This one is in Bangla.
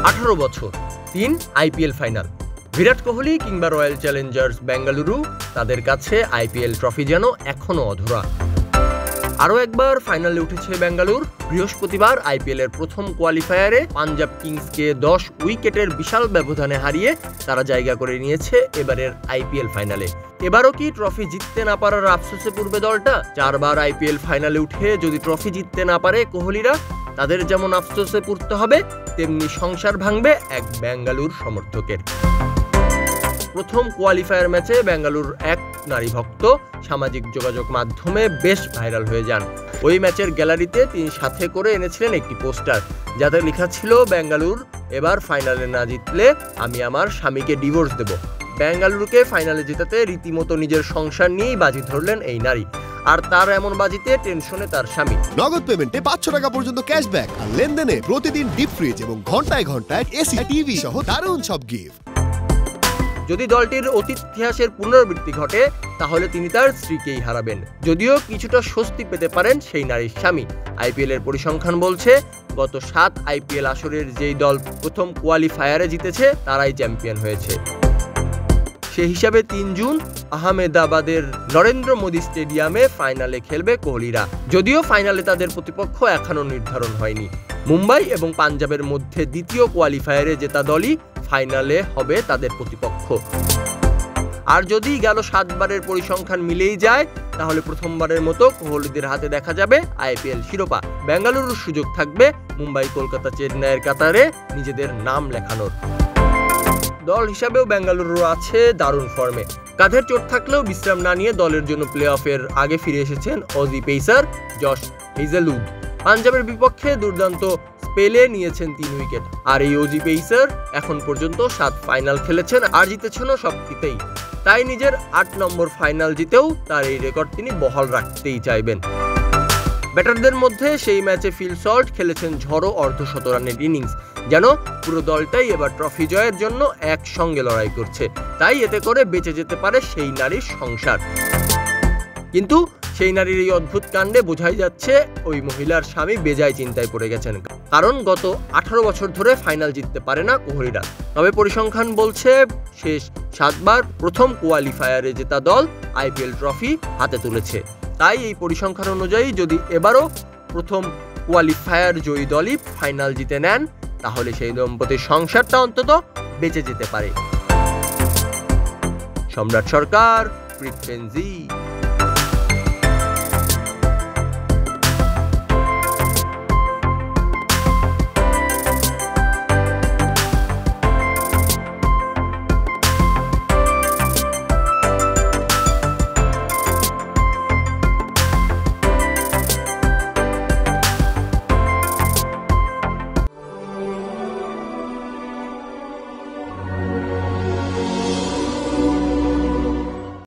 18 বছর 3 আইপিএল ফাইনাল। বিরাট কোহলি কিংবা রয়্যাল চ্যালেঞ্জার্স বেঙ্গালুরু, তাদের কাছে আইপিএল ট্রফি যেন এখনও অধরা। আরও একবার ফাইনালে উঠেছে বেঙ্গালুরু। বৃহস্পতিবার আইপিএলের প্রথম কোয়ালিফায়ারে পাঞ্জাব কিংসকে 10 উইকেটের বিশাল ব্যবধানে হারিয়ে তারা জায়গা করে নিয়েছে এবারের আইপিএল ফাইনালে। এবারও কি ট্রফি জিততে না পারার আফসোসে পূর্বে দলটা? 4 বার আইপিএল ফাইনালে উঠে যদি ট্রফি জিততে না পারে কোহলিরা, তাদের যেমন আফসোসে পড়তে হবে, তেমনি সংসার ভাঙবে এক বেঙ্গালুরু সমর্থকের। প্রথম কোয়ালিফায়ার ম্যাচে বেঙ্গালুরুর এক নারী ভক্ত সামাজিক যোগাযোগ মাধ্যমে বেশ ভাইরাল হয়ে যান। ওই ম্যাচের গ্যালারিতে তিনি সাথে করে এনেছিলেন একটি পোস্টার, যাতে লেখা ছিল, বেঙ্গালুরু এবার ফাইনালে না জিতলে আমি আমার স্বামীকে ডিভোর্স দেব। বেঙ্গালুরুকে ফাইনালে জেতাতে রীতিমতো নিজের সংসার নিয়েই বাজি ধরলেন এই নারী। আর তার এমন বাজিতে টেনশনে তার স্বামী। নগদ পেমেন্টে 500 টাকা পর্যন্ত ক্যাশব্যাক, আর লেনদেনে প্রতিদিন ডিপ ফ্রিজ এবং ঘন্টায় ঘন্টায় এসি টিভি সহ দারুণ সব গিফট। যদি দলটির অতীত ইতিহাসের পুনরাবৃত্তি ঘটে, তাহলে তিনি তার স্ত্রীকেই হারাবেন। যদিও কিছুটা স্বস্তি পেতে পারেন সেই নারীর স্বামী। আইপিএলের পরিসংখ্যান বলছে, গত 7 আইপিএল আসরের যেই দল প্রথম কোয়ালিফায়ারে জিতেছে তারাই চ্যাম্পিয়ন হয়েছে। সে হিসাবে 3 জুন আহমেদাবাদের নরেন্দ্র মোদী স্টেডিয়ামে ফাইনালে খেলবে কোহলিরা। যদিও ফাইনালে তাদের প্রতিপক্ষ এখনও নির্ধারণ হয়নি। মুম্বাই এবং পাঞ্জাবের মধ্যে দ্বিতীয় কোয়ালিফায়ারে জেতা দলই ফাইনালে হবে তাদের প্রতিপক্ষ। আর যদি গেল 7 বারের পরিসংখ্যান মিলেই যায়, তাহলে প্রথমবারের মতো কোহলিদের হাতে দেখা যাবে আইপিএল শিরোপা। বেঙ্গালুরুর সুযোগ থাকবে মুম্বাই, কলকাতা, চেন্নাইয়ের কাতারে নিজেদের নাম লেখানোর। দল হিসাবেও বেঙ্গালুরু আছে দারুণ ফর্মে। কাঁধের চোট থাকলেও বিশ্রাম না নিয়ে দলের জন্য প্লে অফের আগে ফিরে এসেছেন অজি পেসার জশ হেজেলউড। পাঞ্জাবের বিপক্ষে দুর্দান্ত স্পেলে নিয়েছেন 3 উইকেট। আর এই অজি পেসার এখন পর্যন্ত 7 ফাইনাল খেলেছেন আর জিতেছেনও সবকিছুতেই। তাই নিজের 8 নম্বর ফাইনাল জিতেও তার এই রেকর্ড তিনি বহাল রাখতেই চাইবেন। ব্যাটারদের মধ্যে সেই ম্যাচে ফিল সল্ট খেলেছেন ঝড়ো অর্ধশতরানের ইনিংস, যেন পুরো দলটাই এবার ট্রফি জয়ের জন্য একসঙ্গে লড়াই করছে। তাই এতে করে বেঁচে যেতে পারে সেই নারীর সংসার। কিন্তু সেই নারীর এই অদ্ভুত কাণ্ডে বোঝাই যাচ্ছে ওই মহিলার স্বামী বেজায় চিন্তায় পড়ে গেছেন, কারণ গত 18 বছর ধরে ফাইনাল জিততে পারে না কোহলিরা। তবে পরিসংখ্যান বলছে, শেষ 7 বার প্রথম কোয়ালিফায়ারে জেতা দল আইপিএল ট্রফি হাতে তুলেছে। তাই এই পরিসংখ্যান অনুযায়ী যদি এবারও প্রথম কোয়ালিফায়ার জয়ী দলই ফাইনাল জিতে নেন, তাহলে সেই দম্পতির সংসারটা অন্তত বেঁচে যেতে পারে। সম্রাট সরকার, ফ্রিকোয়েন্সি।